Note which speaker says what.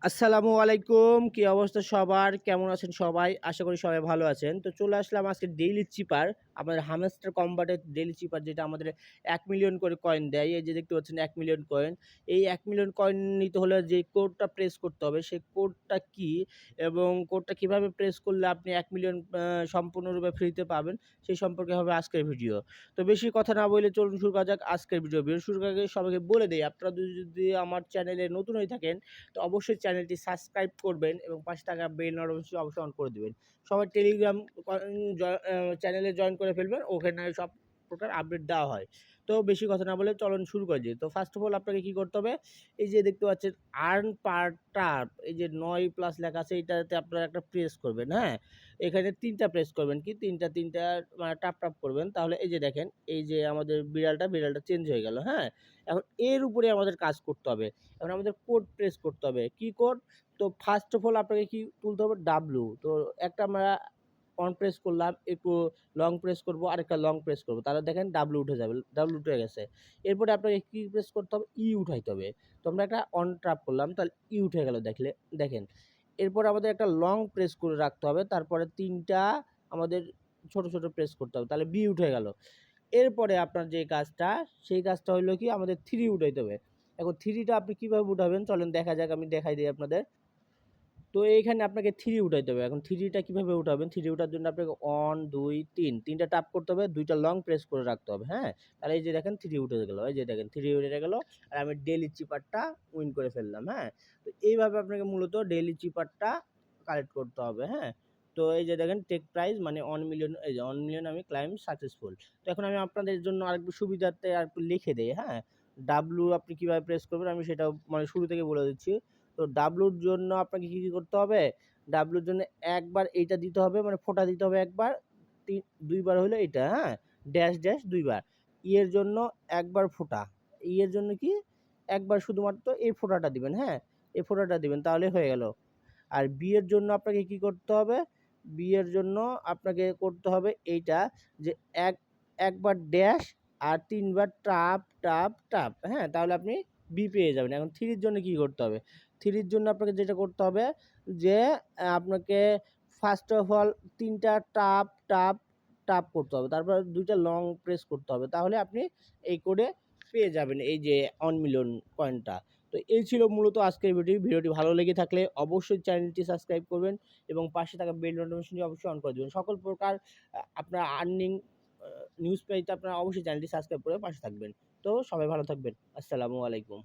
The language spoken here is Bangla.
Speaker 1: আসসালামু আলাইকুম। কি অবস্থা সবার? কেমন আছেন সবাই? আশা করি সবাই ভালো আছেন। তো চলে আসলাম আজকে ডেইলি চিপার, আমাদের হামস্টার কম্বাটের ডেইলি চিপার যেটা আমাদের ১,০০,০০০ করে কয়েন দেয়। এই যে দেখতে পাচ্ছেন ১,০০,০০০ কয়েন। এই ১,০০,০০০ কয়েন নিতে হলে যে কোডটা প্রেস করতে হবে, সেই কোডটা কি এবং কোডটা কিভাবে প্রেস করলে আপনি ১,০০,০০০ সম্পূর্ণরূপে ফ্রিতে পাবেন, সেই সম্পর্কে হবে আজকের ভিডিও। তো বেশি কথা না বলে চলুন শুরু করা যাক আজকের ভিডিও। ভিডিও শুরু করার আগে সবাইকে বলে দেই, আপনারা যদি আমার চ্যানেলে নতুন হয়ে থাকেন তো অবশ্যই চ্যানেলটি সাবস্ক্রাইব করবেন এবং পাশে থাকা বেল নোটিফিকেশন অবশ্যই অন করে দিবেন। সবাই টেলিগ্রাম চ্যানেলে জয়েন করে ফেলবেন, ওখানে সব প্রকার আপডেট দেওয়া হয়। তো বেশি কথা না বলে চলুন শুরু করে দিই। তো ফার্স্ট অফ অল আপনাকে কী করতে হবে, এই যে দেখতে পাচ্ছেন আর্ন পার টার্প, এই যে ৯+ লেখা আছে, এইটাতে আপনারা একটা প্রেস করবেন। হ্যাঁ, এখানে ৩টা প্রেস করবেন, কি তিনটা মানে টাপ করবেন, তাহলে এই যে দেখেন এই যে আমাদের বিড়ালটা চেঞ্জ হয়ে গেল। হ্যাঁ, এখন এর উপরে আমাদের কাজ করতে হবে। এখন আমাদের কোড প্রেস করতে হবে। কি কোড? তো ফার্স্ট অফ অল আপনাকে কি তুলতে হবে? ডাব্লু। তো একটা আমরা অন প্রেস করলাম, একটু লং প্রেস করব, আরেকটা লং প্রেস করব, তাহলে দেখেন ডাব্লু উঠে যাবে, ডাব্লু উঠে গেছে। এরপরে আপনাকে কি প্রেস করতে হবে? ই উঠাইতে হবে। তো আমরা একটা অন ট্যাপ করলাম, তাহলে ই উঠে গেল, দেখেন। এরপর আমাদের একটা লং প্রেস করে রাখতে হবে, তারপরে ৩টা আমাদের ছোট প্রেস করতে হবে, তাহলে বি উঠে গেল। এরপরে আপনার যে কাজটা, সেই কাজটা হইলো কি, আমাদের 3 উঠাইতে হবে। এখন 3টা আপনি কিভাবে উঠাবেন চলেন দেখা যাক, আমি দেখাই দিই আপনাদের। তো এইখানে আপনাকে 3 উঠাইতে হবে। এখন 3টা কিভাবে উঠাবেন? 3 উঠার জন্য আপনাকে 1 2 3 3টা টাপ করতে হবে, 2টা লং প্রেস করে রাখতে হবে। হ্যাঁ? তাহলে এই যে দেখেন 3 উঠে গেল। এই যে দেখেন 3 উঠে গেল আর আমি ডেইলি চিপারটা উইন করে ফেললাম। হ্যাঁ? তো এইভাবে আপনাকে মূলত ডেইলি চিপারটা কালেক্ট করতে হবে। হ্যাঁ? তো এই যে দেখেন টেক প্রাইস মানে 1 মিলিয়ন, এই যে 1 মিলিয়ন আমি ক্লাইম সাকসেসফুল। তো এখন আমি আপনাদের জন্য আরেকটু সুবিধার্থে আরেকটু লিখে দেই। হ্যাঁ? ডাব্লু আপনি কিভাবে প্রেস করবেন আমি সেটাও মানে শুরু থেকে বলে দিচ্ছি। তো ডাব্লুর জন্য আপনাকে কী করতে হবে? ডাব্লুর জন্য একবার এইটা দিতে হবে, মানে ফোঁটা দিতে হবে একবার, ২ বার হলো এইটা। হ্যাঁ? ড্যাশ ২ বার। ই এর জন্য একবার ফোঁটা। ই এর জন্য কি? একবার শুধুমাত্র এই ফোঁটাটা দিবেন। হ্যাঁ? এই ফোঁটাটা দিবেন, তাহলে হয়ে গেল। আর বি এর জন্য আপনাকে কি করতে হবে? বি এর জন্য আপনাকে করতে হবে এইটা, যে একবার ড্যাশ আর ৩ বার টাপ। হ্যাঁ? তাহলে আপনি বি পেয়ে যাবেন। এখন 3 এর জন্য কি করতে হবে? 3 এর জন্য আপনাকে যেটা করতে হবে, যে আপনাকে ফার্স্ট অফ অল ৩টা টাপ করতে হবে। তারপর ২টা লং প্রেস করতে হবে। তাহলে আপনি এই কোডে পেয়ে যাবেন এই যে 1 মিলিয়ন কয়েনটা। তো এই ছিল মূলত আজকের ভিডিও। ভিডিওটি ভালো লেগে থাকলে অবশ্যই চ্যানেলটি সাবস্ক্রাইব করবেন এবং পাশে থাকা বেল নোটিফিকেশনটি অবশ্যই অন করে দিবেন। সকল প্রকার আপনার আর্নিং নিউজ পেতে আপনারা অবশ্যই চ্যানেলটি সাবস্ক্রাইব করে পাশে থাকবেন। তো সবাই ভালো থাকবেন। আসসালামু আলাইকুম।